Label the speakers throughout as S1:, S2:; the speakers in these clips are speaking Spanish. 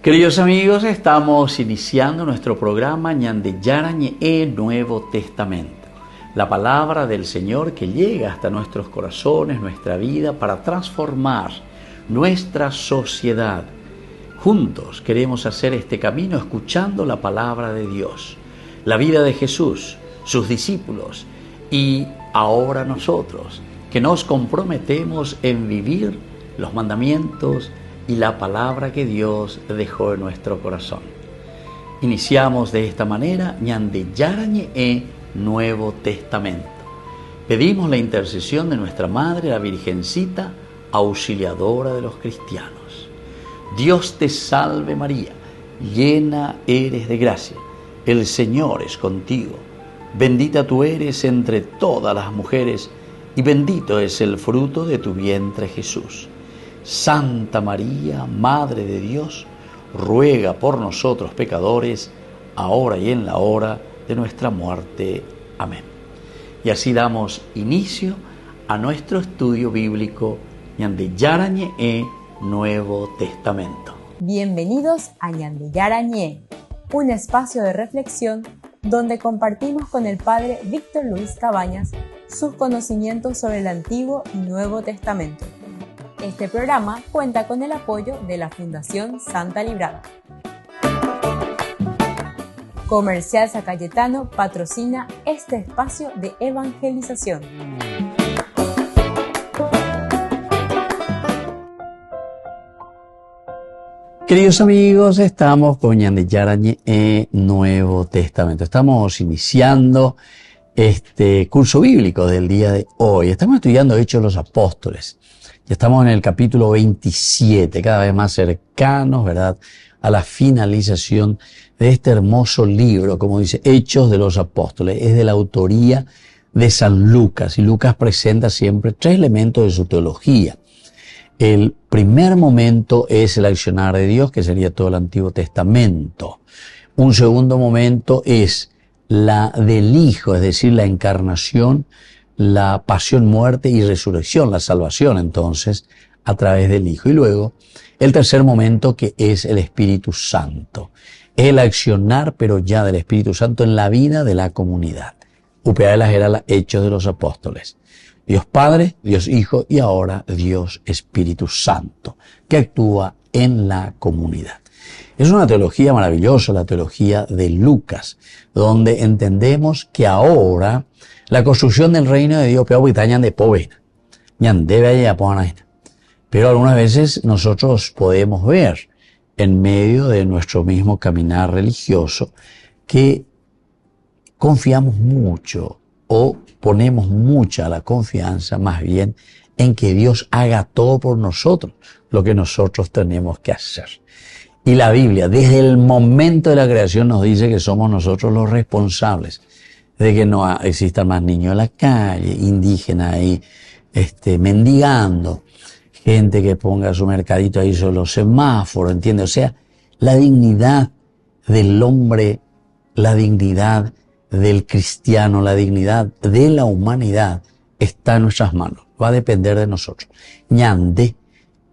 S1: Queridos amigos, estamos iniciando nuestro programa Ñande Yarañe Nuevo Testamento. La palabra del Señor que llega hasta nuestros corazones, nuestra vida, para transformar nuestra sociedad. Juntos queremos hacer este camino escuchando la palabra de Dios, la vida de Jesús, sus discípulos y ahora nosotros, que nos comprometemos en vivir los mandamientos y la palabra que Dios dejó en nuestro corazón. Iniciamos de esta manera Ñande Yarañe Nuevo Testamento. Pedimos la intercesión de nuestra Madre, la Virgencita, auxiliadora de los cristianos. Dios te salve María, llena eres de gracia, el Señor es contigo. Bendita tú eres entre todas las mujeres y bendito es el fruto de tu vientre Jesús. Santa María, Madre de Dios, ruega por nosotros pecadores, ahora y en la hora de nuestra muerte. Amén. Y así damos inicio a nuestro estudio bíblico Ñande Yarañe Nuevo Testamento.
S2: Bienvenidos a Ñande Yarañe, un espacio de reflexión donde compartimos con el Padre Víctor Luis Cabañas sus conocimientos sobre el Antiguo y Nuevo Testamento. Este programa cuenta con el apoyo de la Fundación Santa Librada. Comercial San Cayetano patrocina este espacio de evangelización.
S1: Queridos amigos, estamos con Ñande Yarañe Nuevo Testamento. Estamos iniciando este curso bíblico del día de hoy. Estamos estudiando Hechos de los Apóstoles. Ya estamos en el capítulo 27, cada vez más cercanos, ¿verdad?, a la finalización de este hermoso libro, como dice, Hechos de los Apóstoles. Es de la autoría de San Lucas, y Lucas presenta siempre tres elementos de su teología. El primer momento es el accionar de Dios, que sería todo el Antiguo Testamento. Un segundo momento es la del Hijo, es decir, la encarnación, la pasión, muerte y resurrección, la salvación entonces a través del Hijo. Y luego el tercer momento, que es el Espíritu Santo, el accionar pero ya del Espíritu Santo en la vida de la comunidad. UPA de las era Hechos de los Apóstoles. Dios Padre, Dios Hijo y ahora Dios Espíritu Santo, que actúa en la comunidad. Es una teología maravillosa, la teología de Lucas, donde entendemos que ahora la construcción del reino de Dios de povena, pero algunas veces nosotros podemos ver en medio de nuestro mismo caminar religioso que confiamos mucho o ponemos mucha la confianza más bien en que Dios haga todo por nosotros lo que nosotros tenemos que hacer. Y la Biblia, desde el momento de la creación, nos dice que somos nosotros los responsables de que no existan más niños en la calle, indígenas ahí mendigando, gente que ponga su mercadito ahí sobre los semáforos, ¿entiendes? O sea, la dignidad del hombre, la dignidad del cristiano, la dignidad de la humanidad está en nuestras manos. Va a depender de nosotros. Ñande,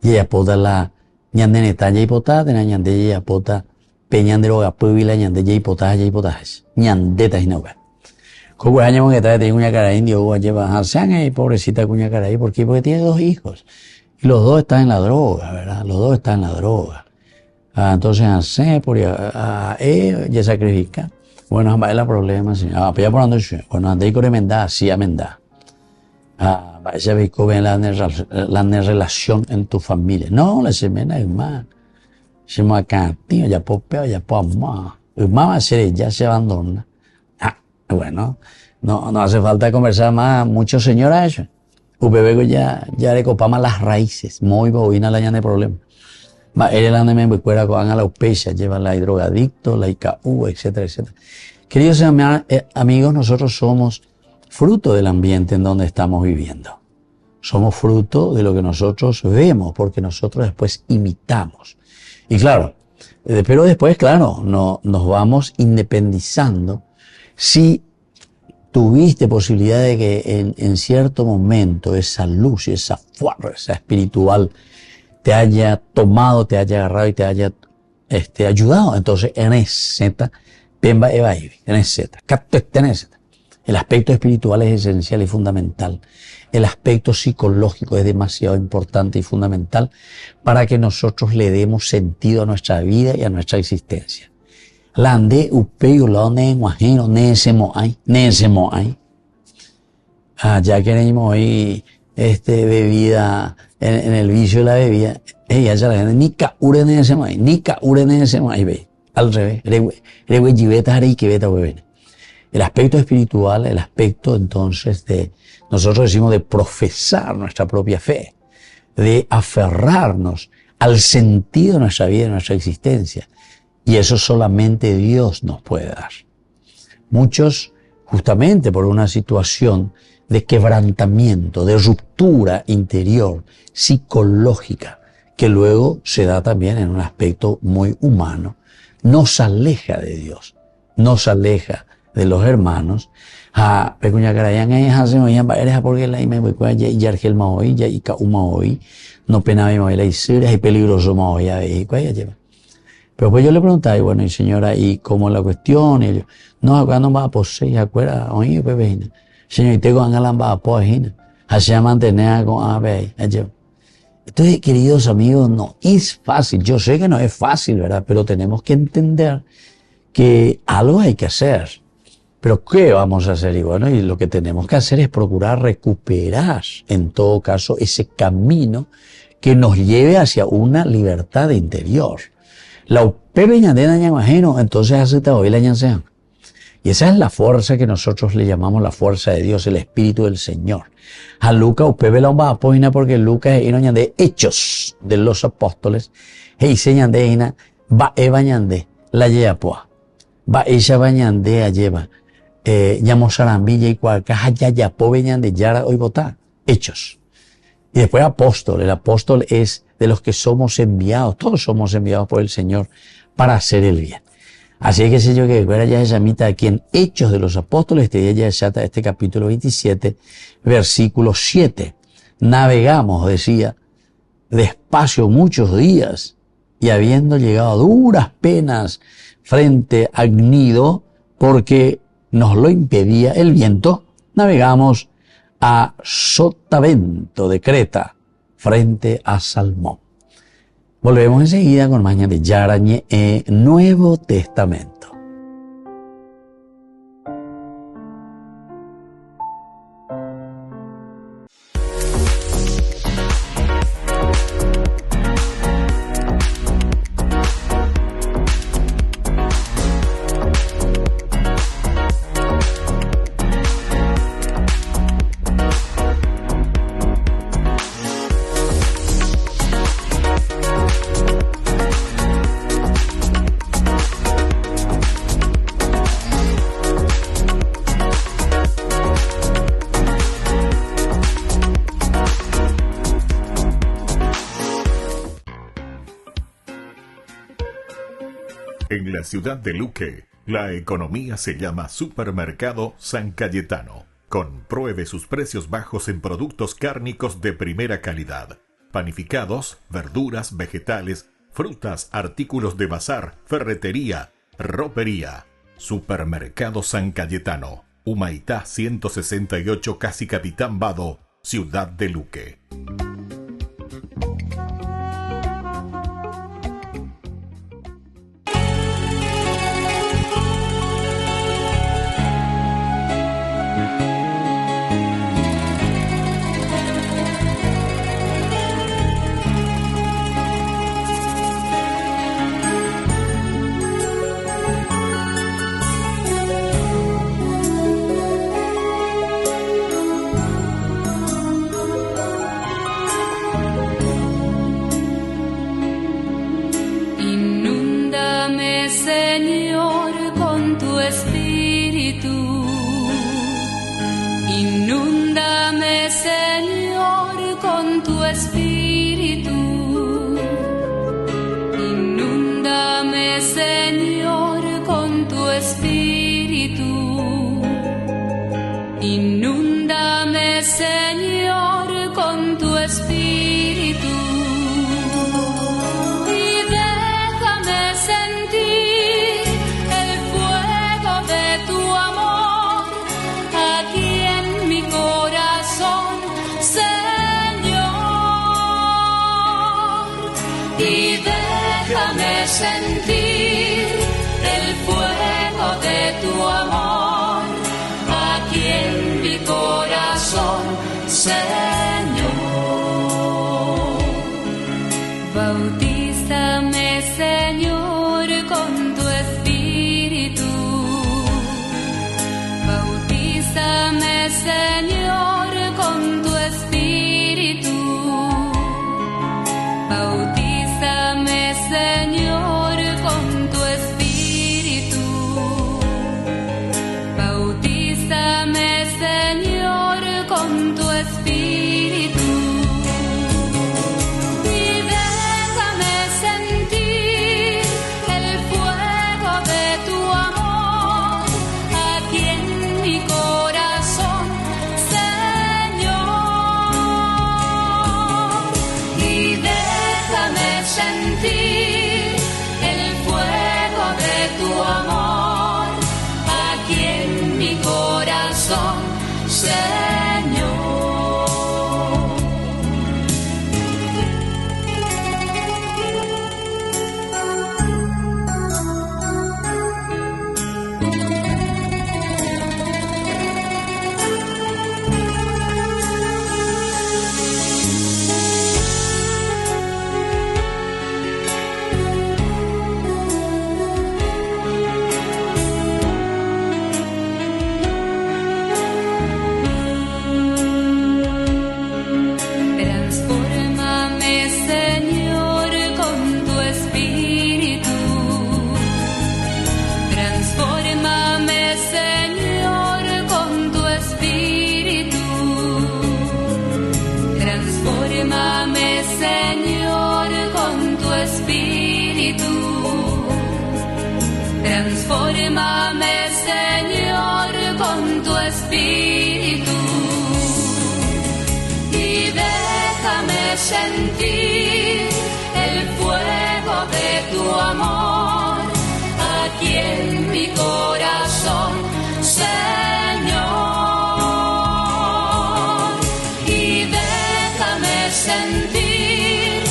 S1: yeyapoda la ñande netanya hipotá, tena ñande yeyapota, peñandero gapuvila ñande yeyipotaje yeyipotajes. Ñande tajinoga. Como año que está tiene una cara indio, lleva a sangre y pobrecita cuña cara ahí. ¿Por qué? Porque tiene dos hijos. Y los dos están en la droga, ¿verdad? Los dos están en la droga. Entonces, hace por ya sacrifica. Bueno, va el problema, señor. Pero ya por donde bueno, ande y con emenda, sí amenda. Vaya ve cómo la relación en tu familia. No, la semana es más. Se me acá, tío, ya por peor, ya por más. Mamá se ya se abandona. Bueno, no hace falta conversar más mucho, señora, eso. Bebé ya le copamos las raíces. Muy bobina la llana de problema. Él es me recuerda con la upecha, lleva la drogadicto, la IKU, etcétera, etcétera. Queridos amigos, nosotros somos fruto del ambiente en donde estamos viviendo. Somos fruto de lo que nosotros vemos, porque nosotros después imitamos. Y claro, pero después, claro, nos vamos independizando. Si tuviste posibilidad de que en cierto momento esa luz y esa fuerza espiritual te haya tomado, te haya agarrado y te haya ayudado. Entonces, en ese Pemba Evaibi, en ese el aspecto espiritual es esencial y fundamental. El aspecto psicológico es demasiado importante y fundamental para que nosotros le demos sentido a nuestra vida y a nuestra existencia. La ande upeyo lo ne guajero ne se moai. Ya queremos hoy bebida en el vicio de la bebida. Ella ya la gente ni caure ne se moai, ve. Al revés, rewe jibeta harei que beta bebene. El aspecto espiritual, el aspecto entonces nosotros decimos de profesar nuestra propia fe, de aferrarnos al sentido de nuestra vida y de nuestra existencia. Y eso solamente Dios nos puede dar. Muchos, justamente por una situación de quebrantamiento, de ruptura interior, psicológica, que luego se da también en un aspecto muy humano, nos aleja de Dios, nos aleja de los hermanos. Pecuña carayan hace oían eres porque la ime voy ya argel maoy ya y cauma hoy no pena me la isura y peligroso maoy ya ve cuál lleva. Pero pues yo le preguntaba, y bueno, y señora, ¿y cómo es la cuestión? Y ellos, no, acá no va a poseer, acuerda, oye, bebé, señor, y tengo angalan va a poseer, así a mantener con ave, allá. Entonces, queridos amigos, no es fácil. Yo sé que no es fácil, ¿verdad? Pero tenemos que entender que algo hay que hacer. Pero ¿qué vamos a hacer? Y bueno, y lo que tenemos que hacer es procurar recuperar, en todo caso, ese camino que nos lleve hacia una libertad interior. La upebe ñandena ñamajeno, entonces hace hoy la ñansean. Y esa es la fuerza que nosotros le llamamos la fuerza de Dios, el Espíritu del Señor. A Lucas upebe la umba apoyina porque Lucas es de Hechos de los Apóstoles. E se ñandena va eva ñande la yeapoa. Va ella va ñande a lleva. Llamo sarambilla y cualca ya yapobe ñande yara hoy votar. Hechos. Y después apóstol. El apóstol es de los que somos enviados. Todos somos enviados por el Señor para hacer el bien. Así que sé yo que fuera ya esa mitad aquí en Hechos de los Apóstoles, este capítulo 27, versículo 7. Navegamos, decía, despacio muchos días y habiendo llegado a duras penas frente a Gnido, porque nos lo impedía el viento, navegamos a Sotavento de Creta, frente a Salmón. Volvemos enseguida con Mañana de Yarañe, Nuevo Testamento.
S3: En la ciudad de Luque, la economía se llama Supermercado San Cayetano. Compruebe sus precios bajos en productos cárnicos de primera calidad. Panificados, verduras, vegetales, frutas, artículos de bazar, ferretería, ropería. Supermercado San Cayetano, Humaitá 168, Casi Capitán Vado, ciudad de Luque.
S4: Espíritu y déjame sentir el fuego de tu amor aquí en mi corazón, Señor. Y déjame sentir el fuego de tu amor aquí en mi corazón, Señor. Bautízame, Señor, con tu espíritu. Bautízame, Señor, con tu espíritu. Bautízame, Señor, con tu espíritu. Bautízame, Señor, con tu espíritu. Y déjame sentir el fuego de tu amor aquí en mi corazón, Señor. Y déjame sentir el fuego de tu amor aquí en mi corazón, Señor. Transfórmame, Señor, con tu espíritu. Transfórmame, Señor, con tu espíritu. Transfórmame, Señor, con tu espíritu. Transfórmame, Señor, con tu espíritu. Y déjame sentir el fuego de tu amor aquí en mi corazón, Señor. Y déjame sentir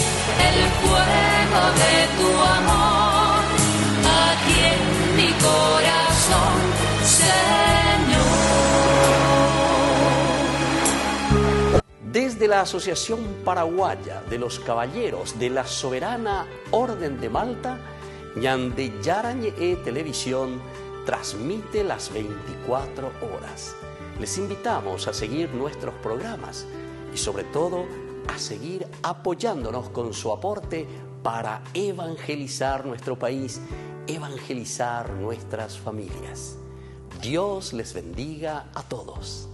S4: el fuego de tu amor aquí en mi corazón, Señor.
S5: Desde la Asociación Paraguaya de los Caballeros de la Soberana Orden de Malta, Ñandeyarañe Televisión transmite las 24 horas. Les invitamos a seguir nuestros programas y sobre todo a seguir apoyándonos con su aporte para evangelizar nuestro país, evangelizar nuestras familias. Dios les bendiga a todos.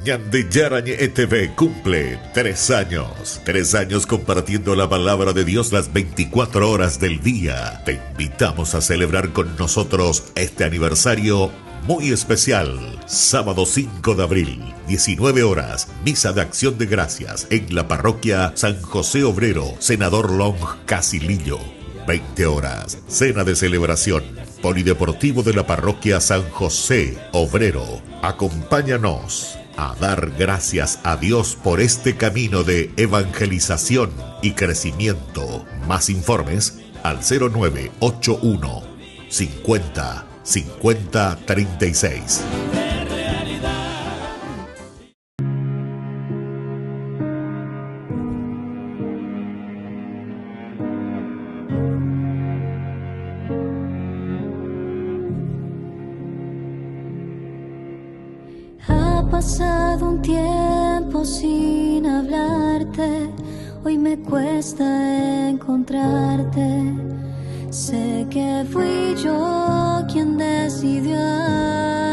S3: Ñandeyarañe TV cumple 3 años. 3 años compartiendo la palabra de Dios las 24 horas del día. Te invitamos a celebrar con nosotros este aniversario muy especial. Sábado 5 de abril, 19 horas, misa de acción de gracias en la parroquia San José Obrero, Senador Long, Casilillo. 20 horas, cena de celebración, polideportivo de la parroquia San José Obrero. Acompáñanos a dar gracias a Dios por este camino de evangelización y crecimiento. Más informes al 0981 50 50 36.
S6: Ha pasado un tiempo sin hablarte, hoy me cuesta encontrarte. Sé que fui yo quien decidió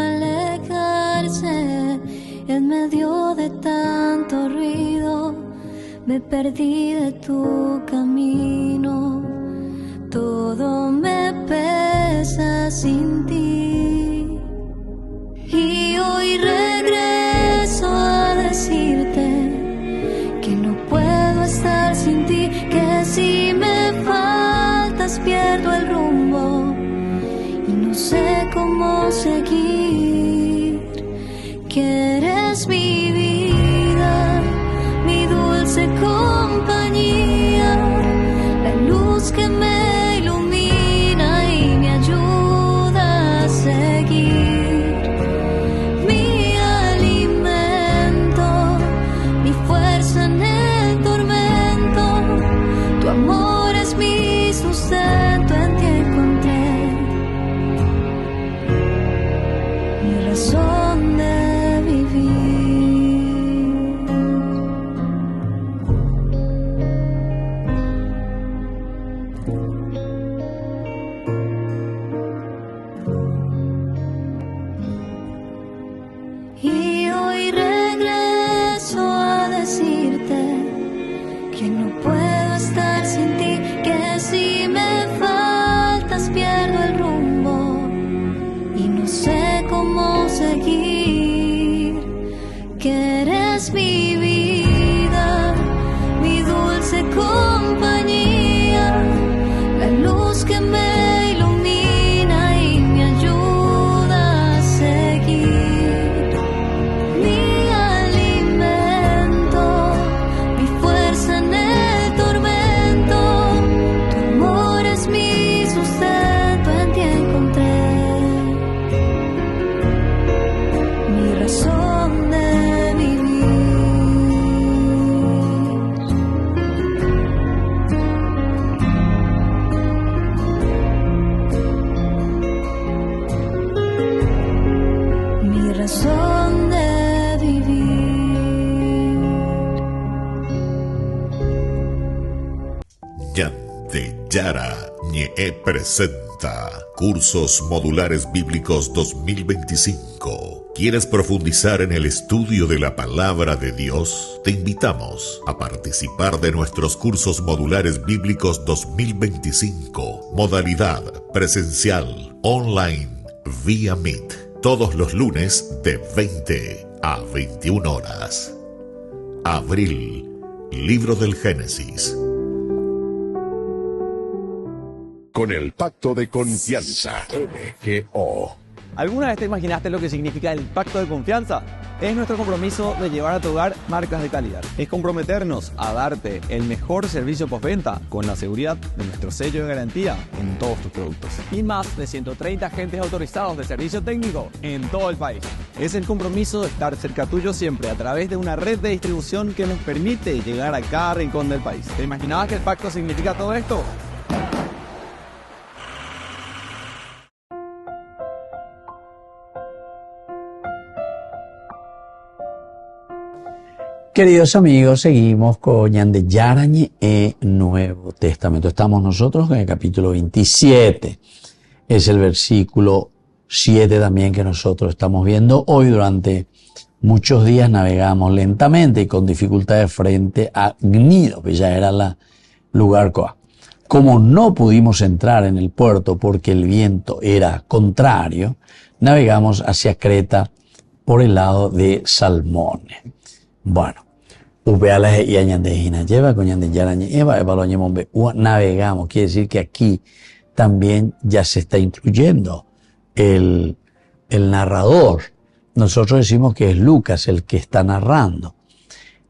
S6: alejarse. En medio de tanto ruido, me perdí de tu camino. Todo me pesa sin ti. Y hoy regreso a decirte que no puedo estar sin ti, que si me faltas pierdo el rumbo y no sé cómo seguir. Que eres mi vida, mi dulce compañía, la luz que me ilumina y me ayuda a seguir. Mi alimento, mi fuerza en el tormento, tu amor es mi sustento, en ti encontré mi razón de vivir. Y hoy regreso a decirte que no puedo estar sin ti, que si me faltas pierdo el rumbo y no sé cómo seguir. Que eres mi vida, mi dulce compañía, la luz que me ilumina y me ayuda a seguir. Mi alimento, mi fuerza en el tormento, tu amor es mi sustento, en ti encontré mi razón de vivir. Mi razón de vivir.
S3: Ñandeyara Ñe'e presenta Cursos Modulares Bíblicos 2025. ¿Quieres profundizar en el estudio de la Palabra de Dios? Te invitamos a participar de nuestros Cursos Modulares Bíblicos 2025. Modalidad presencial, online, vía Meet. Todos los lunes de 20 a 21 horas. Abril, Libro del Génesis.
S7: Con el Pacto de Confianza, MGO.
S8: ¿Alguna vez te imaginaste lo que significa el pacto de confianza? Es nuestro compromiso de llevar a tu hogar marcas de calidad. Es comprometernos a darte el mejor servicio postventa con la seguridad de nuestro sello de garantía en todos tus productos. Y más de 130 agentes autorizados de servicio técnico en todo el país. Es el compromiso de estar cerca tuyo siempre a través de una red de distribución que nos permite llegar a cada rincón del país. ¿Te imaginabas que el pacto significa todo esto?
S1: Queridos amigos, seguimos con Ñandeyara Ñe'e Nuevo Testamento. Estamos nosotros en el capítulo 27. Es el versículo 7 también que nosotros estamos viendo hoy. Durante muchos días navegamos lentamente y con dificultades frente a Gnido, que ya era el lugar Coa. Como no pudimos entrar en el puerto porque el viento era contrario, navegamos hacia Creta por el lado de Salmone. Bueno, upeala y añandejina lleva con Ñandeyara Ñe'e navegamos, quiere decir que aquí también ya se está incluyendo el narrador. Nosotros decimos que es Lucas el que está narrando.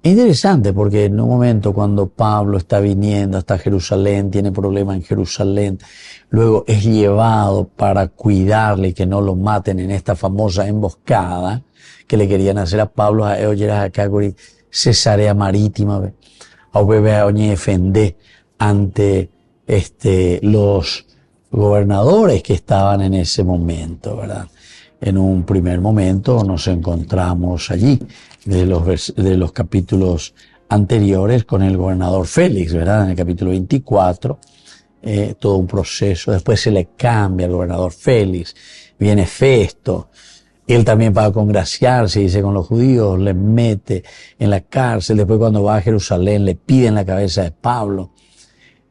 S1: Es interesante porque en un momento cuando Pablo está viniendo hasta Jerusalén, tiene problemas en Jerusalén, luego es llevado para cuidarle y que no lo maten en esta famosa emboscada que le querían hacer a Pablo a Eoyeras acá con Cesarea Marítima, a defender ante los gobernadores que estaban en ese momento, ¿verdad? En un primer momento nos encontramos allí, de los capítulos anteriores, con el gobernador Félix, ¿verdad? En el capítulo 24, todo un proceso. Después se le cambia al gobernador Félix, viene Festo. Él también para congraciarse, dice, con los judíos, le mete en la cárcel. Después cuando va a Jerusalén le piden la cabeza de Pablo.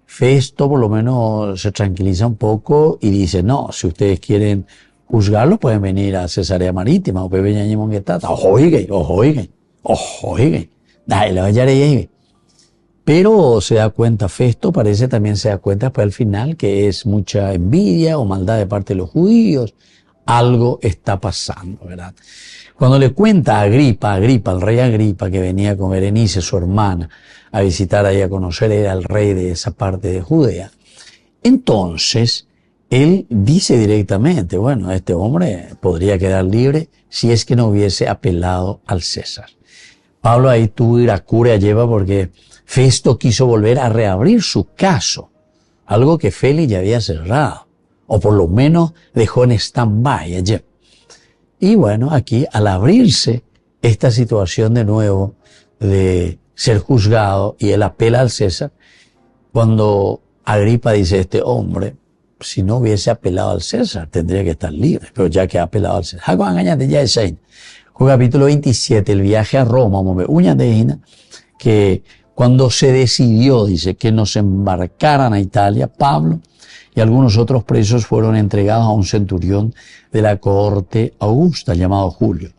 S1: Festo por lo menos se tranquiliza un poco y dice, no, si ustedes quieren juzgarlo pueden venir a Cesarea Marítima, o ojoigue, dale, la vaya. Pero se da cuenta Festo, parece también se da cuenta después al final que es mucha envidia o maldad de parte de los judíos. Algo está pasando, ¿verdad? Cuando le cuenta a Agripa, el rey Agripa, que venía con Berenice, su hermana, a visitar ahí, a conocer, era el rey de esa parte de Judea. Entonces, él dice directamente, bueno, este hombre podría quedar libre si es que no hubiese apelado al César. Pablo ahí tuvo iracuria lleva porque Festo quiso volver a reabrir su caso, algo que Félix ya había cerrado, o por lo menos dejó en stand-by ayer. Y bueno, aquí al abrirse esta situación de nuevo de ser juzgado y él apela al César, cuando Agripa dice, este hombre, si no hubiese apelado al César, tendría que estar libre, pero ya que ha apelado al César. Capítulo 27, el viaje a Roma, que cuando se decidió, dice, que nos embarcaran a Italia, Pablo y algunos otros presos fueron entregados a un centurión de la cohorte augusta llamado Julio.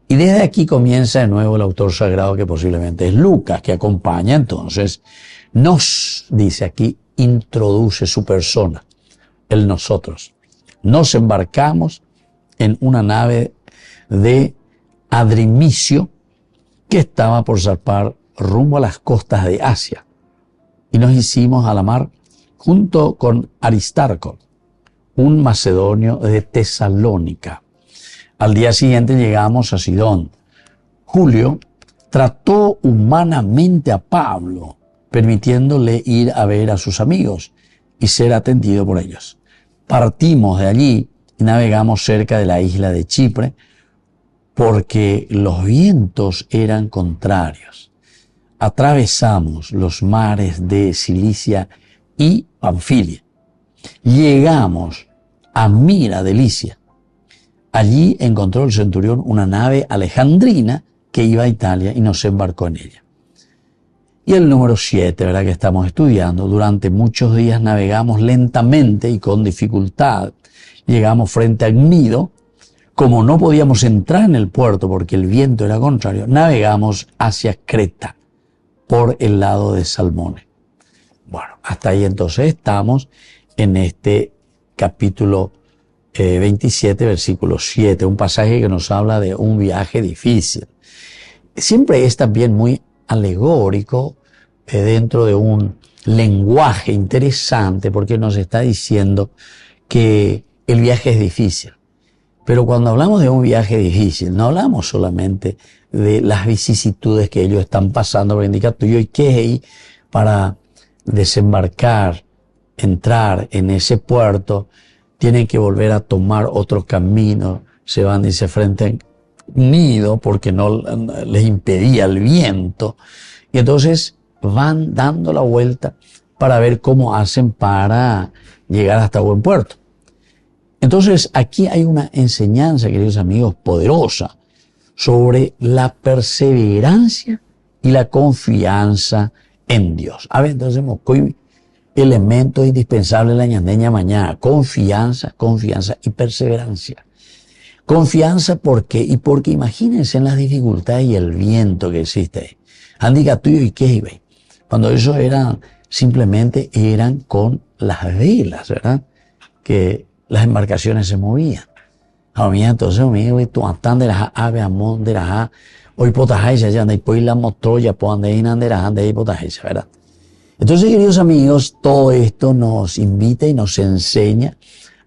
S1: Y desde aquí comienza de nuevo el autor sagrado, que posiblemente es Lucas, que acompaña entonces, nos, dice aquí, introduce su persona, el nosotros. Nos embarcamos en una nave de Adrimicio que estaba por zarpar rumbo a las costas de Asia. Y nos hicimos a la mar junto con Aristarco, un macedonio de Tesalónica. Al día siguiente llegamos a Sidón. Julio trató humanamente a Pablo, permitiéndole ir a ver a sus amigos y ser atendido por ellos. Partimos de allí y navegamos cerca de la isla de Chipre porque los vientos eran contrarios. Atravesamos los mares de Cilicia y Panfilia. Llegamos a Mira de Licia. Allí encontró el centurión una nave alejandrina que iba a Italia y nos embarcó en ella. Y el número 7, ¿verdad?, que estamos estudiando. Durante muchos días navegamos lentamente y con dificultad. Llegamos frente a Gnido. Como no podíamos entrar en el puerto porque el viento era contrario, navegamos hacia Creta por el lado de Salmone. Bueno, hasta ahí entonces estamos en este capítulo 27, versículo 7, un pasaje que nos habla de un viaje difícil. Siempre es también muy alegórico dentro de un lenguaje interesante porque nos está diciendo que el viaje es difícil. Pero cuando hablamos de un viaje difícil, no hablamos solamente de las vicisitudes que ellos están pasando, pero indica tuyo y que ahí para desembarcar, entrar en ese puerto, tienen que volver a tomar otro camino, se van, dice, frente a Gnido porque no les impedía el viento, y entonces van dando la vuelta para ver cómo hacen para llegar hasta buen puerto. Entonces aquí hay una enseñanza, queridos amigos, poderosa sobre la perseverancia y la confianza en Dios. A ver, entonces, elementos indispensables de la ñandeña mañana: confianza y perseverancia. Confianza, ¿por qué? Y porque imagínense en las dificultades y el viento que existe ahí. Andiga tuyo y qué, cuando eso simplemente eran con las velas, ¿verdad?, que las embarcaciones se movían. Entonces, tú andan de las ave amón de las hoy potajaisa ya y pues la motoya po ande y potajaisa, ¿verdad? Entonces, queridos amigos, todo esto nos invita y nos enseña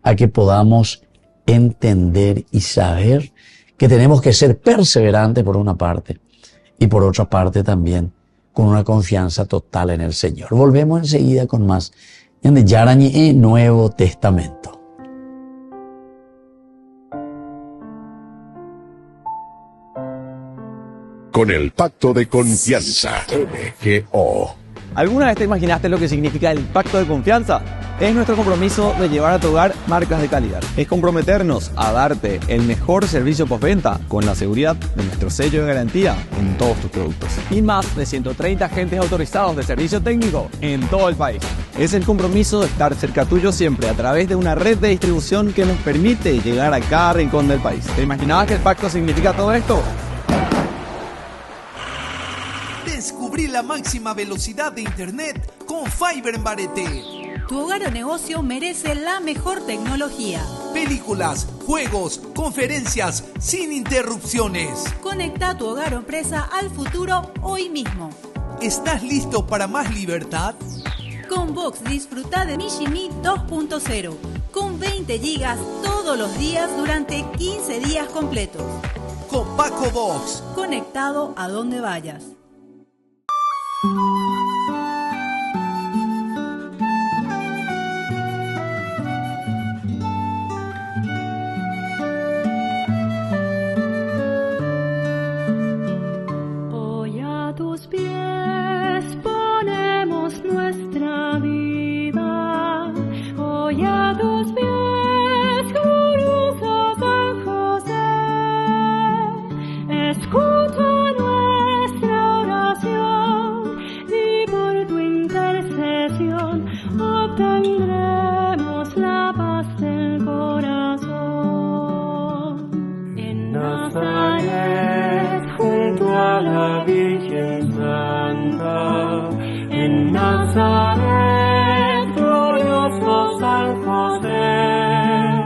S1: a que podamos entender y saber que tenemos que ser perseverantes por una parte y por otra parte también con una confianza total en el Señor. Volvemos enseguida con más de Yarañe Nuevo Testamento.
S7: Con el pacto de confianza, MGO.
S8: ¿Alguna vez te imaginaste lo que significa el pacto de confianza? Es nuestro compromiso de llevar a tu hogar marcas de calidad. Es comprometernos a darte el mejor servicio postventa con la seguridad de nuestro sello de garantía en todos tus productos. Y más de 130 agentes autorizados de servicio técnico en todo el país. Es el compromiso de estar cerca tuyo siempre a través de una red de distribución que nos permite llegar a cada rincón del país. ¿Te imaginabas que el pacto significa todo esto?
S9: Descubrí la máxima velocidad de internet con Fiber en Barete.
S10: Tu hogar o negocio merece la mejor tecnología.
S9: Películas, juegos, conferencias, sin interrupciones.
S10: Conecta tu hogar o empresa al futuro hoy mismo.
S9: ¿Estás listo para más libertad?
S10: Con Vox disfruta de Mishimi 2.0 con 20 gigas todos los días durante 15 días completos.
S9: Con Paco Vox.
S10: Conectado a donde vayas.
S6: Hoy a tus pies ponemos nuestra vida. Hoy a tus pies, glorioso San José. Escucha nuestra oración y por tu intercesión obtendremos la paz del corazón. En Nazaret, junto a la Virgen Santa, en Nazaret, glorioso San José,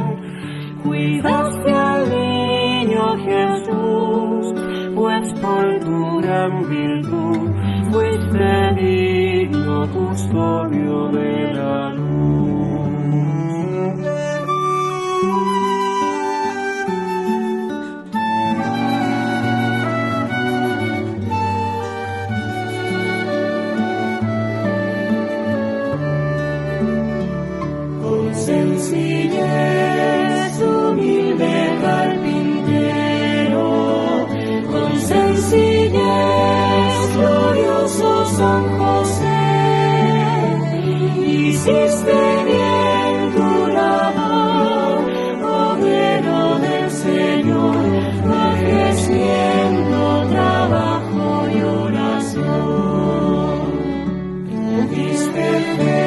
S6: cuidaste al niño Jesús, pues por tu gran virtud fuiste digno custodio de la luz. Con sencillez, humilde carpintero, con sencillez, glorioso San José, hiciste bien tu labor, obrero del Señor, ejerciendo trabajo y oración. Tuviste fe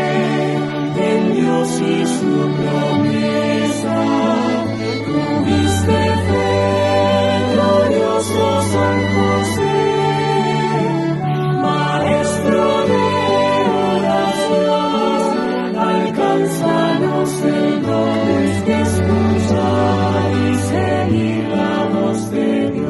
S6: en Dios y su promesa, tuviste fe, glorioso San José, maestro de oración, alcánzanos el don de escuchar y seguir la voz de Dios.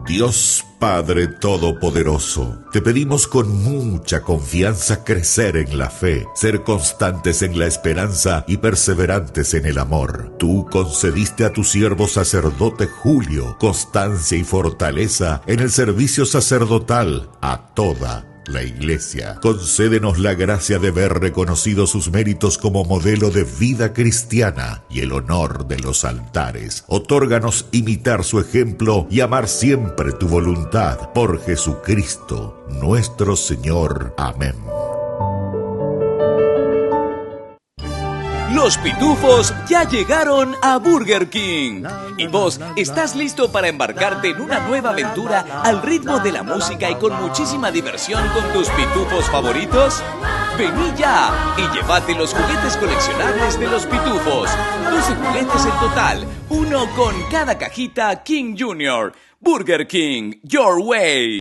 S3: Dios Padre Todopoderoso, te pedimos con mucha confianza crecer en la fe, ser constantes en la esperanza y perseverantes en el amor. Tú concediste a tu siervo sacerdote Julio constancia y fortaleza en el servicio sacerdotal a toda la Iglesia. Concédenos la gracia de ver reconocidos sus méritos como modelo de vida cristiana y el honor de los altares. Otórganos imitar su ejemplo y amar siempre tu voluntad. Por Jesucristo, nuestro Señor. Amén.
S11: Los pitufos ya llegaron a Burger King. ¿Y vos estás listo para embarcarte en una nueva aventura al ritmo de la música y con muchísima diversión con tus pitufos favoritos? Vení ya y llévate los juguetes coleccionables de los pitufos. 12 juguetes en total, uno con cada cajita King Jr. Burger King, your way.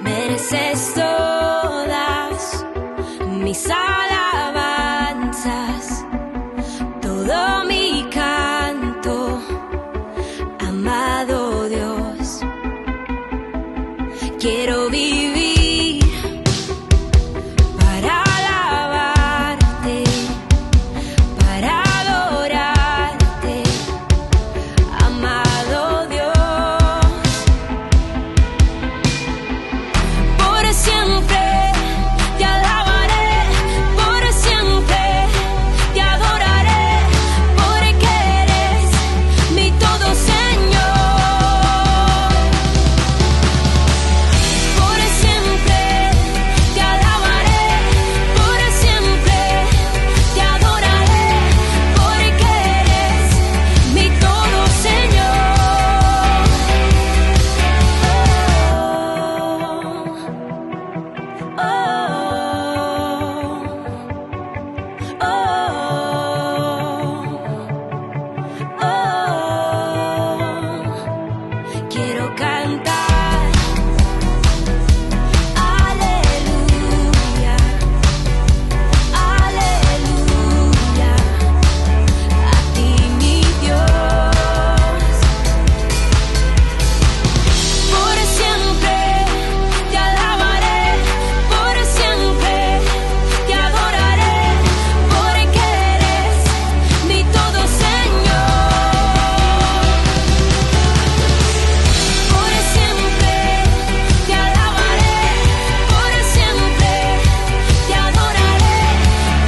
S6: Mereces todas mis alabanzas, todo mi canto, amado Dios. Quiero vivir para alabarte, para adorarte, amado Dios. Por siempre te alabaré, por siempre quiero cantar. Aleluya, aleluya, a ti mi Dios. Por siempre te alabaré, por siempre te adoraré, porque eres mi todo, Señor. Por siempre te alabaré, por siempre te adoraré,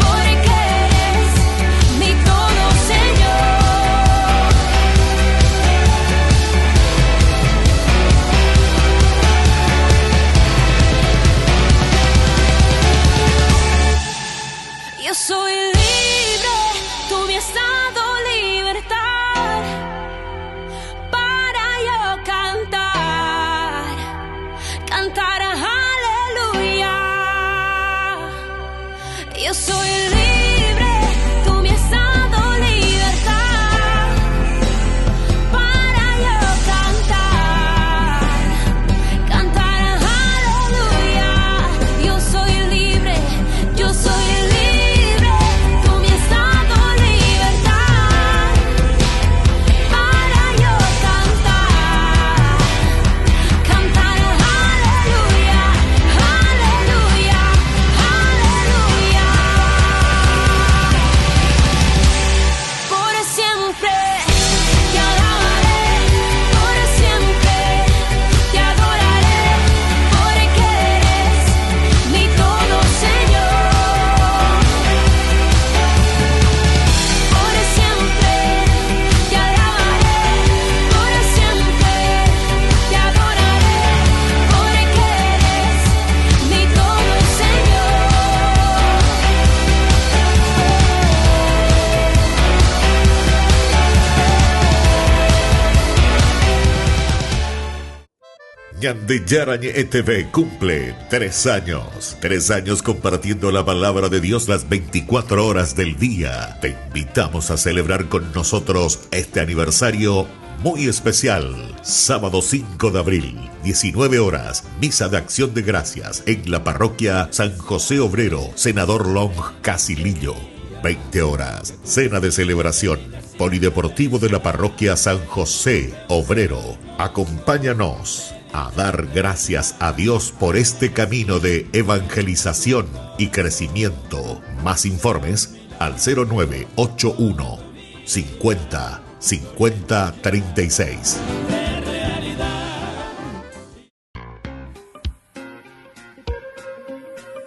S6: porque eres mi todo, Señor. Yo soy libre, tú me has dado libertad para yo cantar, cantar aleluya. Yo soy libre, tú me has dado libertad para yo cantar, cantar aleluya. Yo soy libre, yo soy libre, tú me has dado libertad para yo cantar, cantar aleluya, aleluya, aleluya. Por siempre te alabaré, por siempre te adoraré, porque eres mi todo, Señor. Por siempre te alabaré, por siempre te adoraré, porque eres mi todo, Señor.
S3: Ñande Yarañe ETV cumple 3 años. 3 años compartiendo la palabra de Dios las 24 horas del día. Te invitamos a celebrar con nosotros este aniversario muy especial. Sábado 5 de abril, 19 horas, misa de acción de gracias en la parroquia San José Obrero, Senador Long, Casilillo. 20 horas, cena de celebración, polideportivo de la parroquia San José Obrero. Acompáñanos a dar gracias a Dios por este camino de evangelización y crecimiento. Más informes al 0981 50 50 36.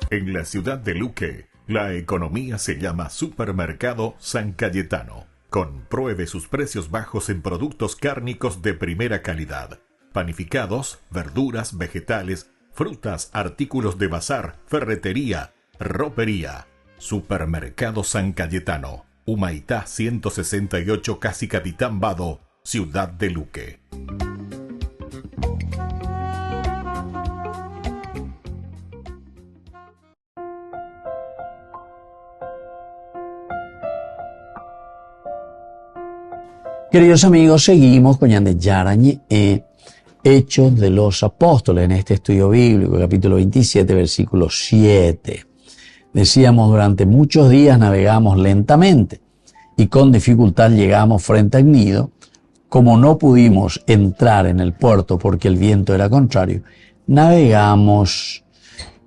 S3: En la ciudad de Luque, la economía se llama Supermercado San Cayetano. Compruebe sus precios bajos en productos cárnicos de primera calidad. Panificados, verduras, vegetales, frutas, artículos de bazar, ferretería, ropería. Supermercado San Cayetano, Humaitá 168, Casi Capitán Vado, ciudad de Luque.
S1: Queridos amigos, seguimos con Ñande Yarañe, Hechos de los Apóstoles, en este estudio bíblico, capítulo 27, versículo 7. Decíamos, durante muchos días navegamos lentamente y con dificultad llegamos frente al Gnido. Como no pudimos entrar en el puerto porque el viento era contrario, navegamos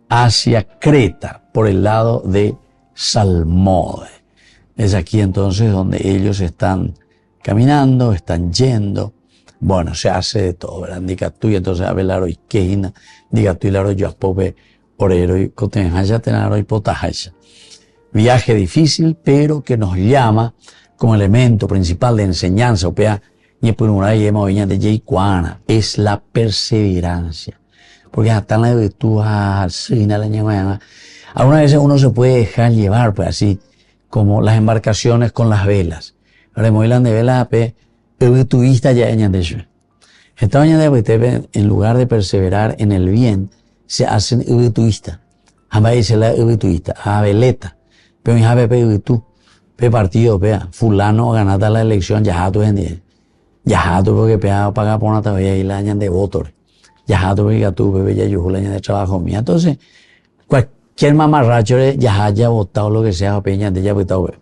S1: hacia Creta por el lado de Salmode. Es aquí entonces donde ellos están caminando, están yendo. Bueno, se hace de todo, ¿verdad? Diga tú, y entonces a velaro y quejina, diga tú y laro yo a pobe orero y cotenjaya tenaro y potajaya. Viaje difícil, pero que nos llama como elemento principal de enseñanza, o sea, es la perseverancia. Porque hasta la virtud, algunas veces uno se puede dejar llevar, pues así, como las embarcaciones con las velas. Ahora, moilan de velas, el turista ya en esta mañana, en lugar de perseverar en el bien, se hacen turista. Jamás dice la turista, a veleta. Pero en jabe tú, pe partido, pe fulano ganada la elección, ya tú en Ya tuve que pagar por una todavía y la añan de votor. Ya tuve que tu bebé ya yo la añan de trabajo mía. Entonces, cualquier mamarracho ya haya votado lo que sea, a peña de ya votado bebé.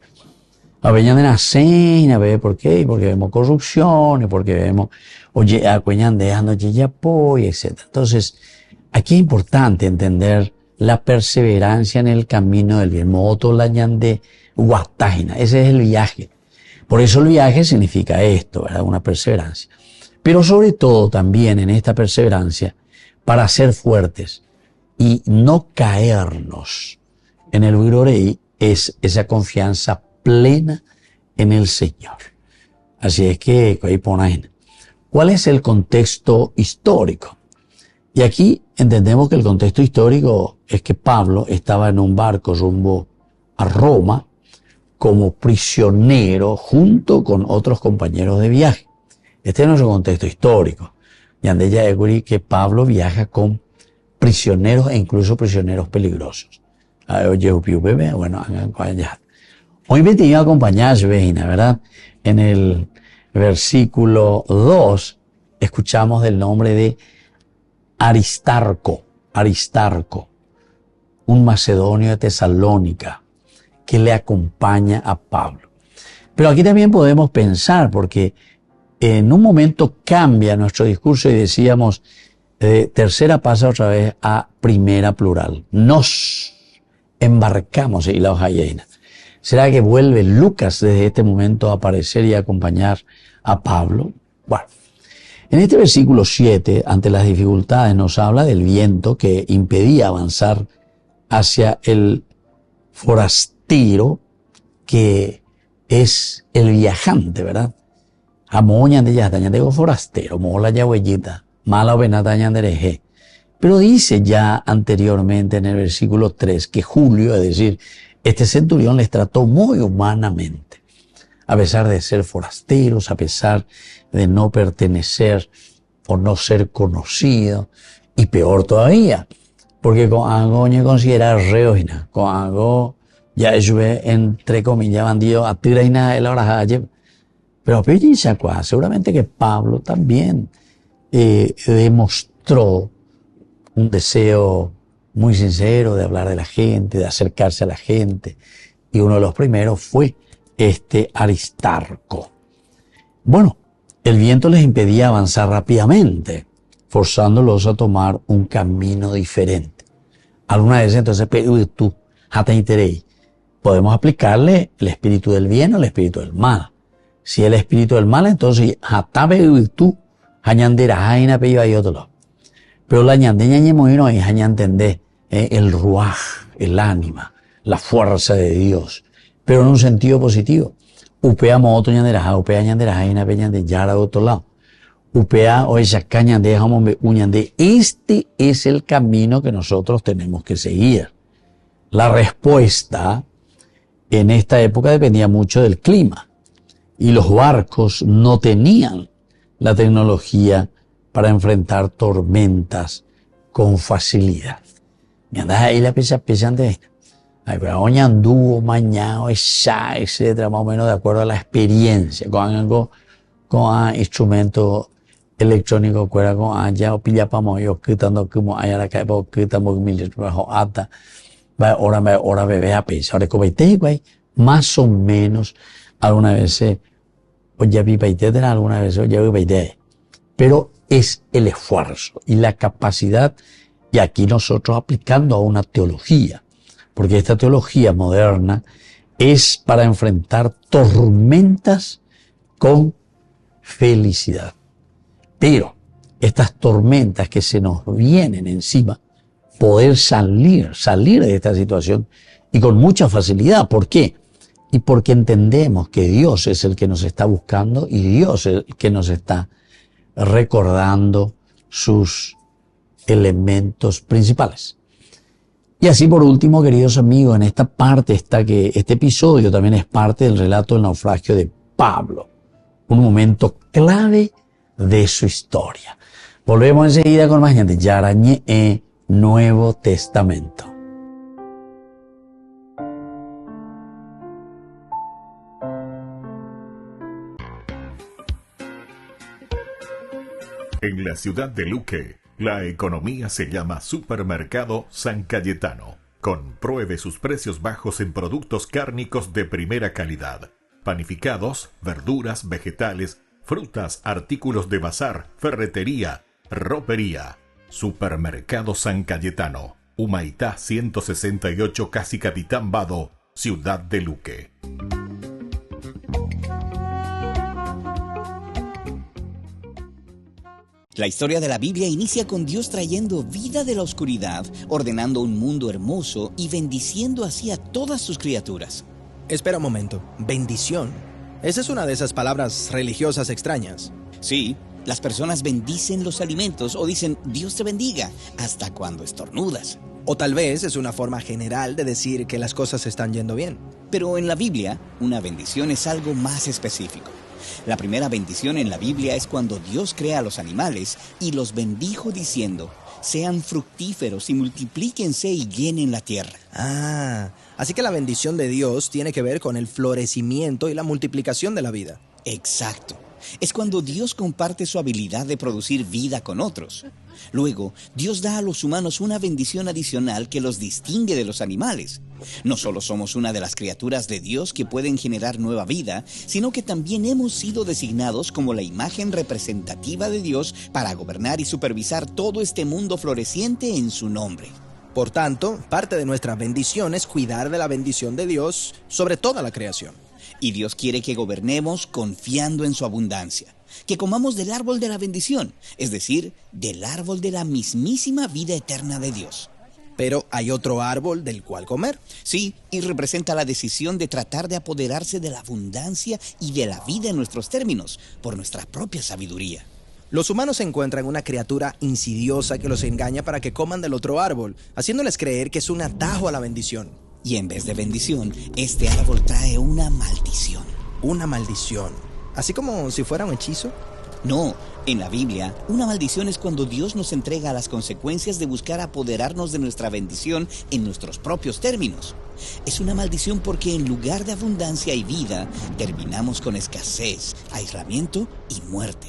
S1: A peña de la cena, bebé, ¿por qué? Porque vemos corrupción, y porque vemos, oye, a cueñan de anoche ya apoyo, etc. Entonces, aquí es importante entender la perseverancia en el camino del bien. Moto la añan de guatágina. Ese es el viaje. Por eso el viaje significa esto, ¿verdad? Una perseverancia. Pero sobre todo también en esta perseverancia, para ser fuertes y no caernos en el virorei, es esa confianza plena en el Señor. Así es que, ¿cuál es el contexto histórico? Y aquí entendemos que el contexto histórico es que Pablo estaba en un barco rumbo a Roma como prisionero junto con otros compañeros de viaje. Este es nuestro contexto histórico. Y ande ya que Pablo viaja con prisioneros e incluso prisioneros peligrosos. Bueno, hoy me tenía acompañado, Vejina, ¿verdad? En el versículo 2 escuchamos del nombre de Aristarco, un macedonio de Tesalónica, que le acompaña a Pablo. Pero aquí también podemos pensar, porque en un momento cambia nuestro discurso y decíamos, tercera pasa otra vez a primera plural. Nos embarcamos y la hoja llena. ¿Será que vuelve Lucas desde este momento a aparecer y a acompañar a Pablo? Bueno, en este versículo 7, ante las dificultades, nos habla del viento que impedía avanzar hacia el forastero, que es el viajante, ¿verdad? Amoñan de ya tañan de forastero, mola ya huellita, mala ovena tañan de reje. Pero dice ya anteriormente en el versículo 3 que Julio, es decir, este centurión les trató muy humanamente, a pesar de ser forasteros, a pesar de no pertenecer o no ser conocido, y peor todavía, porque con algo no considera reoina, con algo ya es entre comillas bandido a tiraina de la hora. Pero seguramente que Pablo también demostró un deseo muy sincero de hablar de la gente, de acercarse a la gente. Y uno de los primeros fue este Aristarco. Bueno, el viento les impedía avanzar rápidamente, forzándolos a tomar un camino diferente. Alguna vez entonces, tú, podemos aplicarle el espíritu del bien o el espíritu del mal. Si el espíritu del mal, entonces, tú, y otro lado. Pero la ñandeña ñemoino es entender el ruaj, el ánima, la fuerza de Dios, pero en un sentido positivo. Upea moto ñanderaja, upea ñanderaja y una peña de yara de otro lado. Upea o esa caña de uñande. Este es el camino que nosotros tenemos que seguir. La respuesta en esta época dependía mucho del clima y los barcos no tenían la tecnología para enfrentar tormentas con facilidad. Y andas ahí la pesan de esta. Ay, pero hoy anduvo, mañana, esa, etcétera, más o menos de acuerdo a la experiencia, con algo, con instrumento electrónico, con ya o pilla para moyo, quitando como hay la calle, quitamos miles bajo ata, ahora bebé a pesar, ahora como güey, más o menos, alguna vez, o ya vi paitera, alguna vez, o ya vi paitera. Pero es el esfuerzo y la capacidad, y aquí nosotros aplicando a una teología, porque esta teología moderna es para enfrentar tormentas con felicidad. Pero estas tormentas que se nos vienen encima, poder salir de esta situación y con mucha facilidad. ¿Por qué? Y porque entendemos que Dios es el que nos está buscando y Dios es el que nos está recordando sus elementos principales. Y así por último, queridos amigos, en esta parte está que este episodio también es parte del relato del naufragio de Pablo, un momento clave de su historia. Volvemos enseguida con más gente. Yarañe Nuevo Testamento.
S3: En la ciudad de Luque, la economía se llama Supermercado San Cayetano. Compruebe sus precios bajos en productos cárnicos de primera calidad. Panificados, verduras, vegetales, frutas, artículos de bazar, ferretería, ropería. Supermercado San Cayetano. Humaitá 168, Casi Capitán Vado, ciudad de Luque.
S12: La historia de la Biblia inicia con Dios trayendo vida de la oscuridad, ordenando un mundo hermoso y bendiciendo así a todas sus criaturas.
S13: Espera un momento, bendición. Esa es una de esas palabras religiosas extrañas.
S12: Sí, las personas bendicen los alimentos o dicen Dios te bendiga hasta cuando estornudas.
S13: O tal vez es una forma general de decir que las cosas están yendo bien.
S12: Pero en la Biblia, una bendición es algo más específico. La primera bendición en la Biblia es cuando Dios crea a los animales y los bendijo diciendo, sean fructíferos y multiplíquense y llenen la tierra.
S13: Así que la bendición de Dios tiene que ver con el florecimiento y la multiplicación de la vida.
S12: Exacto. Es cuando Dios comparte su habilidad de producir vida con otros. Luego, Dios da a los humanos una bendición adicional que los distingue de los animales. No solo somos una de las criaturas de Dios que pueden generar nueva vida, sino que también hemos sido designados como la imagen representativa de Dios para gobernar y supervisar todo este mundo floreciente en su nombre.
S13: Por tanto, parte de nuestra bendición es cuidar de la bendición de Dios sobre toda la creación.
S12: Y Dios quiere que gobernemos confiando en su abundancia, que comamos del árbol de la bendición, es decir, del árbol de la mismísima vida eterna de Dios.
S13: Pero hay otro árbol del cual comer.
S12: Sí, y representa la decisión de tratar de apoderarse de la abundancia y de la vida en nuestros términos, por nuestra propia sabiduría.
S13: Los humanos encuentran una criatura insidiosa que los engaña para que coman del otro árbol, haciéndoles creer que es un atajo a la bendición.
S12: Y en vez de bendición, este árbol trae una maldición.
S13: ¿Una maldición? ¿Así como si fuera un hechizo?
S12: No, en la Biblia, una maldición es cuando Dios nos entrega las consecuencias de buscar apoderarnos de nuestra bendición en nuestros propios términos. Es una maldición porque en lugar de abundancia y vida, terminamos con escasez, aislamiento y muerte.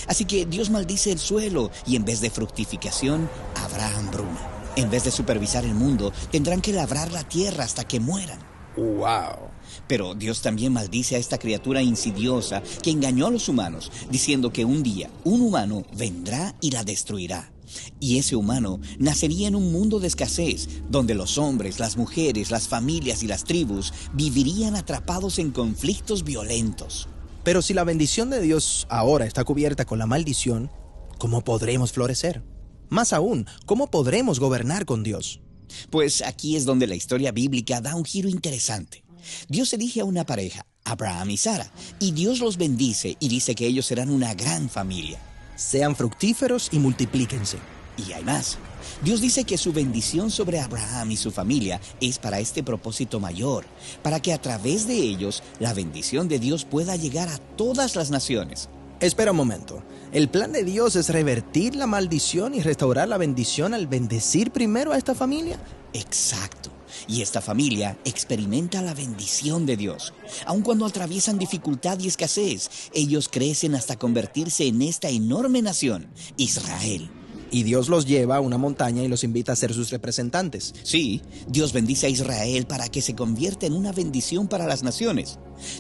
S12: Así que Dios maldice el suelo y en vez de fructificación, habrá hambruna. En vez de supervisar el mundo, tendrán que labrar la tierra hasta que mueran.
S13: ¡Wow!
S12: Pero Dios también maldice a esta criatura insidiosa que engañó a los humanos, diciendo que un día un humano vendrá y la destruirá. Y ese humano nacería en un mundo de escasez, donde los hombres, las mujeres, las familias y las tribus vivirían atrapados en conflictos violentos.
S13: Pero si la bendición de Dios ahora está cubierta con la maldición, ¿cómo podremos florecer? Más aún, ¿cómo podremos gobernar con Dios?
S12: Pues aquí es donde la historia bíblica da un giro interesante. Dios elige a una pareja, Abraham y Sara, y Dios los bendice y dice que ellos serán una gran familia.
S13: Sean fructíferos y multiplíquense.
S12: Y hay más. Dios dice que su bendición sobre Abraham y su familia es para este propósito mayor, para que a través de ellos la bendición de Dios pueda llegar a todas las naciones.
S13: Espera un momento. ¿El plan de Dios es revertir la maldición y restaurar la bendición al bendecir primero a esta familia?
S12: Exacto. Y esta familia experimenta la bendición de Dios. Aun cuando atraviesan dificultad y escasez, ellos crecen hasta convertirse en esta enorme nación, Israel.
S13: Y Dios los lleva a una montaña y los invita a ser sus representantes.
S12: Sí, Dios bendice a Israel para que se convierta en una bendición para las naciones.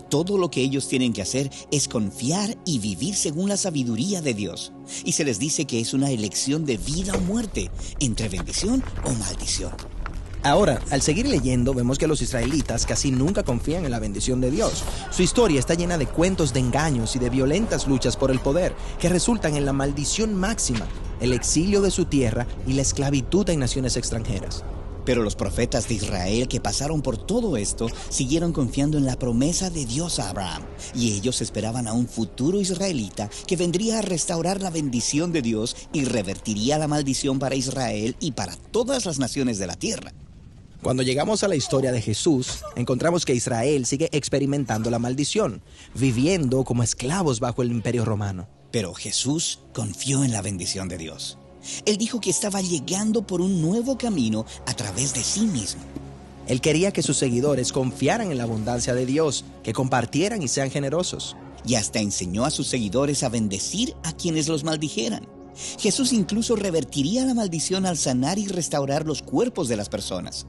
S12: Todo lo que ellos tienen que hacer es confiar y vivir según la sabiduría de Dios. Y se les dice que es una elección de vida o muerte, entre bendición o maldición.
S13: Ahora, al seguir leyendo, vemos que los israelitas casi nunca confían en la bendición de Dios. Su historia está llena de cuentos de engaños y de violentas luchas por el poder, que resultan en la maldición máxima, el exilio de su tierra y la esclavitud en naciones extranjeras.
S12: Pero los profetas de Israel que pasaron por todo esto siguieron confiando en la promesa de Dios a Abraham, y ellos esperaban a un futuro israelita que vendría a restaurar la bendición de Dios y revertiría la maldición para Israel y para todas las naciones de la tierra.
S13: Cuando llegamos a la historia de Jesús, encontramos que Israel sigue experimentando la maldición, viviendo como esclavos bajo el imperio romano.
S12: Pero Jesús confió en la bendición de Dios. Él dijo que estaba llegando por un nuevo camino a través de sí mismo.
S13: Él quería que sus seguidores confiaran en la abundancia de Dios, que compartieran y sean generosos.
S12: y hasta enseñó a sus seguidores a bendecir a quienes los maldijeran. Jesús incluso revertiría la maldición al sanar y restaurar los cuerpos de las personas.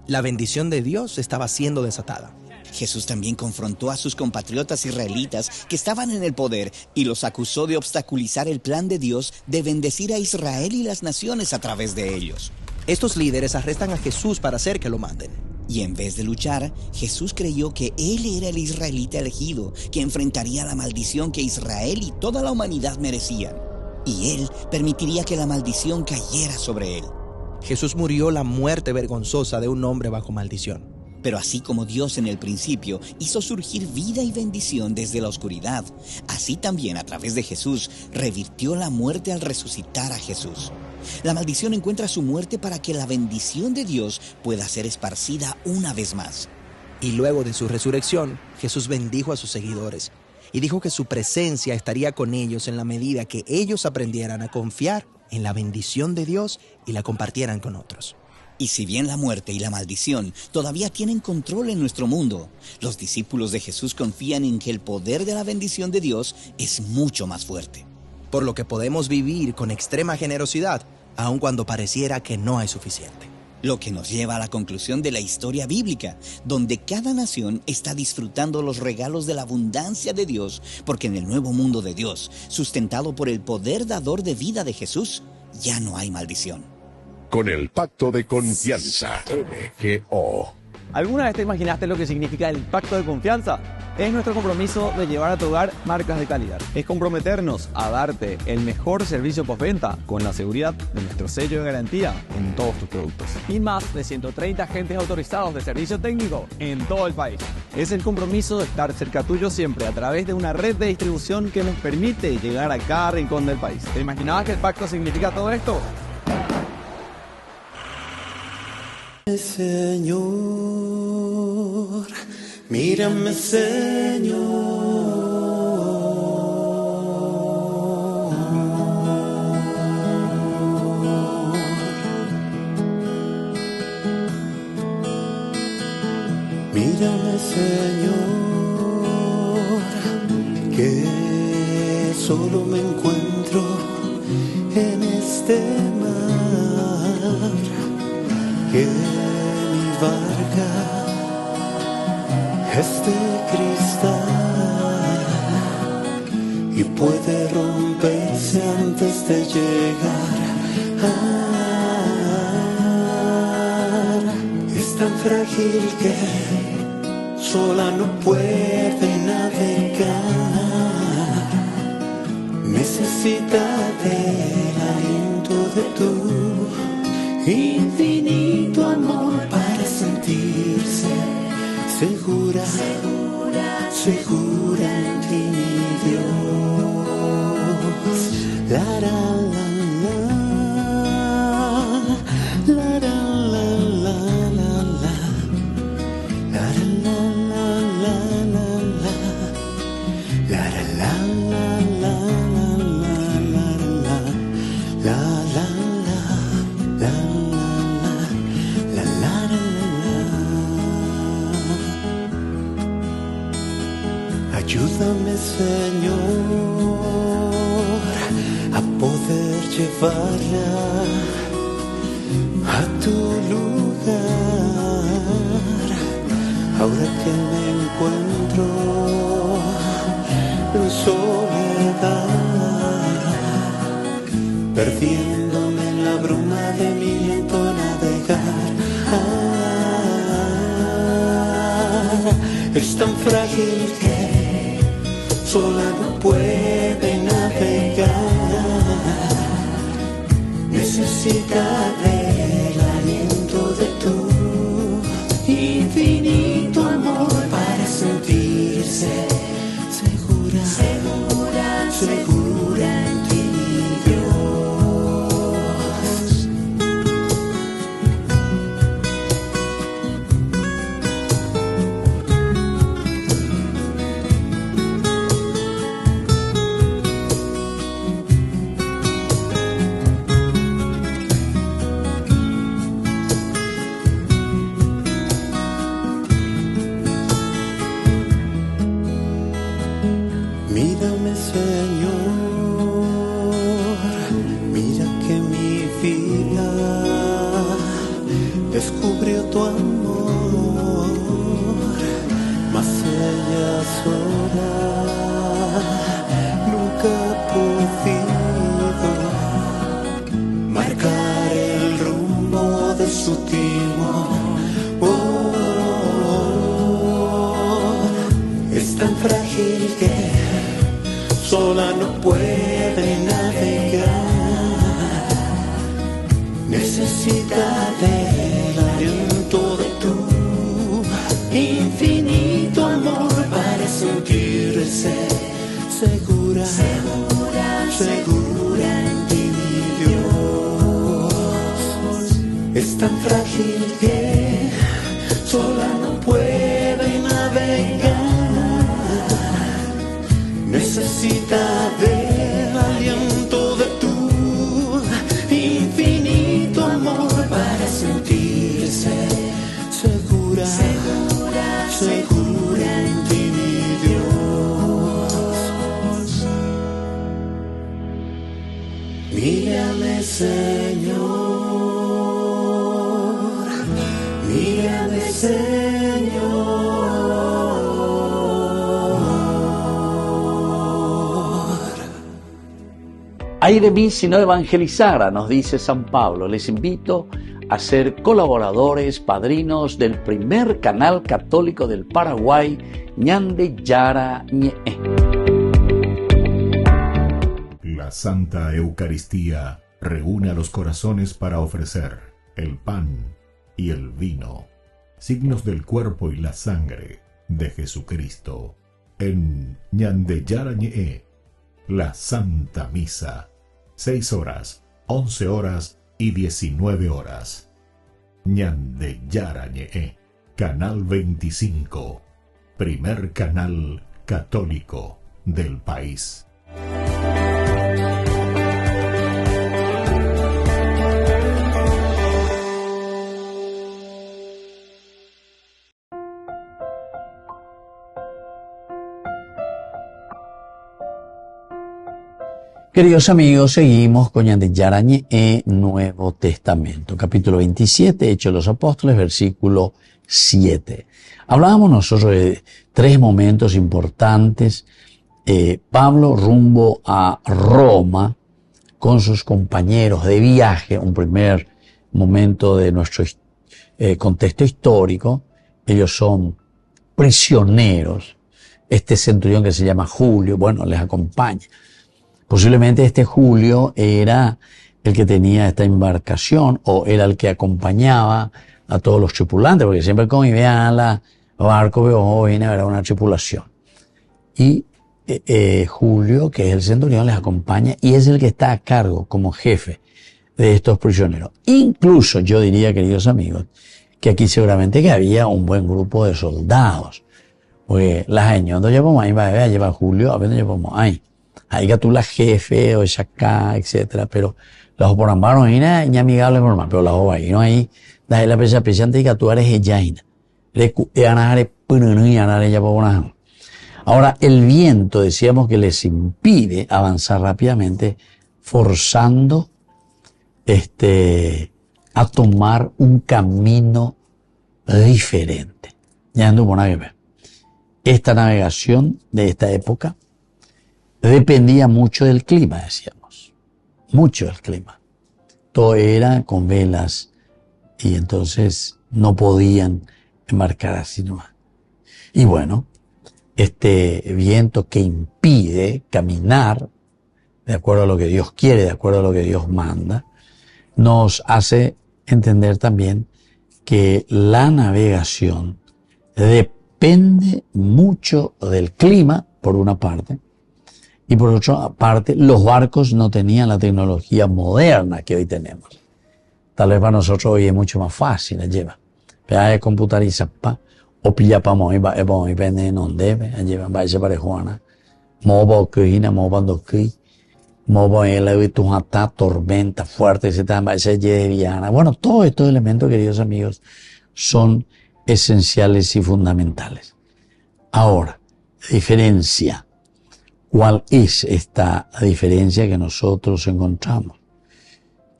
S13: La bendición de Dios estaba siendo desatada.
S12: Jesús también confrontó a sus compatriotas israelitas que estaban en el poder y los acusó de obstaculizar el plan de Dios de bendecir a Israel y las naciones a través de ellos.
S13: Estos líderes arrestan a Jesús para hacer que lo maten.
S12: Y en vez de luchar, Jesús creyó que él era el israelita elegido, que enfrentaría la maldición que Israel y toda la humanidad merecían. Y él permitiría que la maldición cayera sobre él.
S13: Jesús murió la muerte vergonzosa de un hombre bajo maldición.
S12: Pero así como Dios en el principio hizo surgir vida y bendición desde la oscuridad, así también a través de Jesús revirtió la muerte al resucitar a Jesús. La maldición encuentra su muerte para que la bendición de Dios pueda ser esparcida una vez más.
S13: Y luego de su resurrección, Jesús bendijo a sus seguidores y dijo que su presencia estaría con ellos en la medida que ellos aprendieran a confiar en la bendición de Dios y la compartieran con otros.
S12: Y si bien la muerte y la maldición todavía tienen control en nuestro mundo, los discípulos de Jesús confían en que el poder de la bendición de Dios es mucho más fuerte.
S13: Por lo que podemos vivir con extrema generosidad, aun cuando pareciera que no hay suficiente.
S12: Lo que nos lleva a la conclusión de la historia bíblica, donde cada nación está disfrutando los regalos de la abundancia de Dios, porque en el nuevo mundo de Dios, sustentado por el poder dador de vida de Jesús, ya no hay maldición.
S7: Con el pacto de confianza, MGO.
S8: ¿Alguna vez te imaginaste lo que significa el pacto de confianza? Es nuestro compromiso de llevar a tu hogar marcas de calidad. Es comprometernos a darte el mejor servicio postventa con la seguridad de nuestro sello de garantía en todos tus productos. Y más de 130 agentes autorizados de servicio técnico en todo el país. Es el compromiso de estar cerca tuyo siempre a través de una red de distribución que nos permite llegar a cada rincón del país. ¿Te imaginabas que el pacto significa todo esto?
S14: Señor, mírame, Señor. Mírame, Señor, que solo me encuentro en este mar, que mi barca es de cristal y puede romperse antes de llegar. Es tan frágil que sola no puede navegar. Necesita del aliento de tu infinito amor para sentirse segura, segura en ti, mi Dios. La la la la, la la la la la la, la la la la la la, la la la la la la la la. Ayúdame, Señor, a poder llevarla a tu lugar. Ahora que me encuentro en soledad, perdiéndome en la bruma de mi lento navegar. Es tan frágil que sola no puede navegar. Necesita del aliento de tu infinito amor para sentirse segura, segura, segura en ti, Dios. su timón. Es tan frágil que sola no puede navegar. Necesita del aliento de tu infinito amor para sentirse segura, segura en ti, Dios. Es tan frágil que sola no puede navegar. Necesita del aliento de tu infinito amor para sentirse segura, segura en ti, Dios. Mírame, Señor, mírame, Señor.
S1: Ay de mí si no evangelizara, nos dice San Pablo. Les invito a ser colaboradores, padrinos del primer canal católico del Paraguay, Ñande Yara Ñe'e.
S3: La Santa Eucaristía reúne a los corazones para ofrecer el pan y el vino, signos del cuerpo y la sangre de Jesucristo. En Ñande Yara Ñe'e, la Santa Misa, 6 horas, 11 horas y 19 horas. Ñande Yara Ñe'e, Canal 25, primer canal católico del país.
S1: Queridos amigos, seguimos con Ñande Yara Ñe'e, Nuevo Testamento, capítulo 27, Hechos de los Apóstoles, versículo 7. Hablábamos nosotros de 3 momentos importantes. Pablo rumbo a Roma con sus compañeros de viaje, un primer momento de nuestro contexto histórico. Ellos son prisioneros. Este centurión que se llama Julio, bueno, les acompaña. Posiblemente este Julio era el que tenía esta embarcación o era el que acompañaba a todos los tripulantes, porque siempre como vean la barco, viene a ver una tripulación. Y Julio, que es el centurión, les acompaña y es el que está a cargo como jefe de estos prisioneros. Incluso yo diría, queridos amigos, que aquí seguramente que había un buen grupo de soldados. Porque las años no llevamos ahí, va a llevar Julio, a ver no llevamos ahí. Ahí que tú la jefe, o esa acá, etcétera, pero los oporambaron ahí, ni amigable normal, pero las ahí, no ahí, da la pesa pesante y que tú eres ella, ahora, el viento, decíamos que les impide avanzar rápidamente, forzando, a tomar un camino diferente. Ya ando por ver. Esta navegación de esta época dependía mucho del clima, decíamos. Mucho del clima. Todo era con velas y entonces no podían embarcar así nomás. Y bueno, este viento que impide caminar de acuerdo a lo que Dios quiere, de acuerdo a lo que Dios manda, nos hace entender también que la navegación depende mucho del clima, por una parte, y por otra parte, los barcos no tenían la tecnología moderna que hoy tenemos. Tal vez para nosotros hoy es mucho más fácil, lleva. Pero hay computariza pa, o pilla pa moi, va y pende non debe, lleva, va ese para Juana. Mobo que mobo ando que, mobo el tu hata tormenta fuerte, se tan va ese de Viana. Bueno, todos estos elementos, queridos amigos, son esenciales y fundamentales. Ahora, diferencia. ¿Cuál es esta diferencia que nosotros encontramos?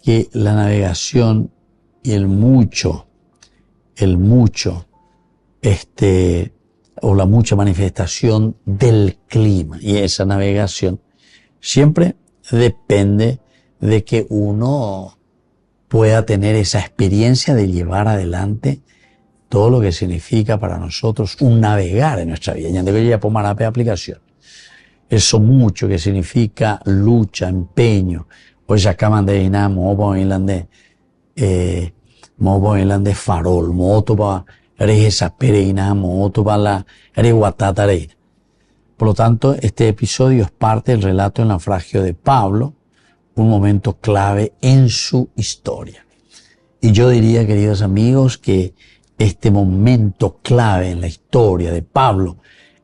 S1: Que la navegación y el mucho, o la mucha manifestación del clima y esa navegación siempre depende de que uno pueda tener esa experiencia de llevar adelante todo lo que significa para nosotros un navegar en nuestra vida. Ya debería tomar aplicación. Eso mucho que significa lucha, empeño. Hoy ya acaban de ir a Mobo Inlande farol, moto pa esa pereina, moto pa la guatata. Por lo tanto, este episodio es parte del relato del naufragio de Pablo, un momento clave en su historia. Y yo diría, queridos amigos, que este momento clave en la historia de Pablo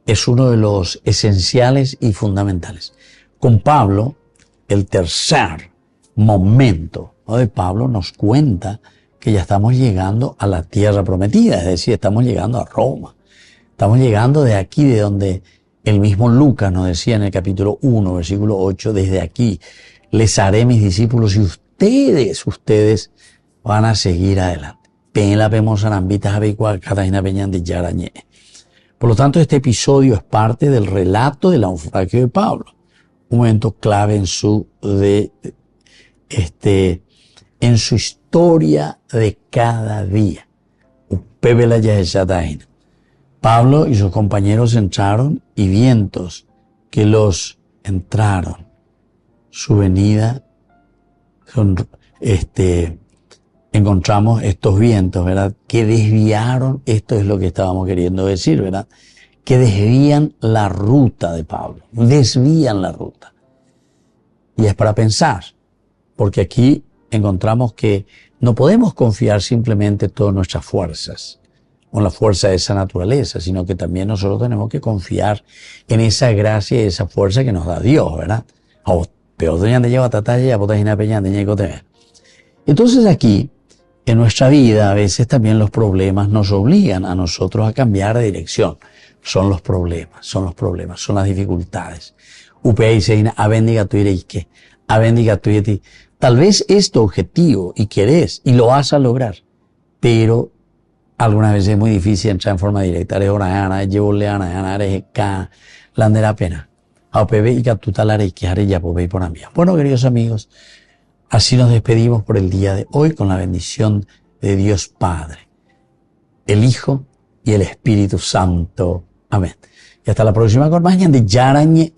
S1: es uno de los esenciales y fundamentales. Con Pablo, el tercer momento de Pablo nos cuenta que ya estamos llegando a la tierra prometida, es decir, estamos llegando a Roma. Estamos llegando de aquí, de donde el mismo Lucas nos decía en el capítulo 1, versículo 8, desde aquí les haré mis discípulos y ustedes van a seguir adelante. Por lo tanto, este episodio es parte del relato del naufragio de Pablo, un momento clave en su historia de cada día. Pablo y sus compañeros entraron y vientos que los entraron. Su venida, encontramos estos vientos, ¿verdad? Que desviaron, esto es lo que estábamos queriendo decir, ¿verdad? Que desvían la ruta de Pablo, desvían la ruta. Y es para pensar, porque aquí encontramos que no podemos confiar simplemente en todas nuestras fuerzas, con la fuerza de esa naturaleza, sino que también nosotros tenemos que confiar en esa gracia y esa fuerza que nos da Dios, ¿verdad? Entonces aquí, en nuestra vida, a veces también los problemas nos obligan a nosotros a cambiar de dirección. Son los problemas, son las dificultades. Tal vez es tu objetivo y querés y lo vas a lograr, pero algunas veces es muy difícil entrar en forma directa. Bueno, queridos amigos, así nos despedimos por el día de hoy con la bendición de Dios Padre, el Hijo y el Espíritu Santo. Amén. Y hasta la próxima con más de Yarañe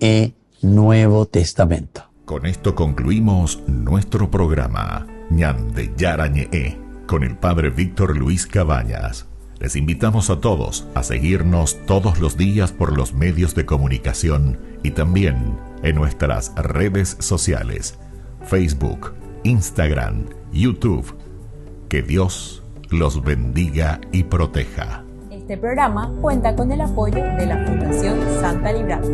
S1: Nuevo Testamento.
S3: Con esto concluimos nuestro programa Ñande Yarañe con el Padre Víctor Luis Cabañas. Les invitamos a todos a seguirnos todos los días por los medios de comunicación y también en nuestras redes sociales, Facebook, Instagram, YouTube. Que Dios los bendiga y proteja.
S2: Este programa cuenta con el apoyo de la Fundación Santa Librada.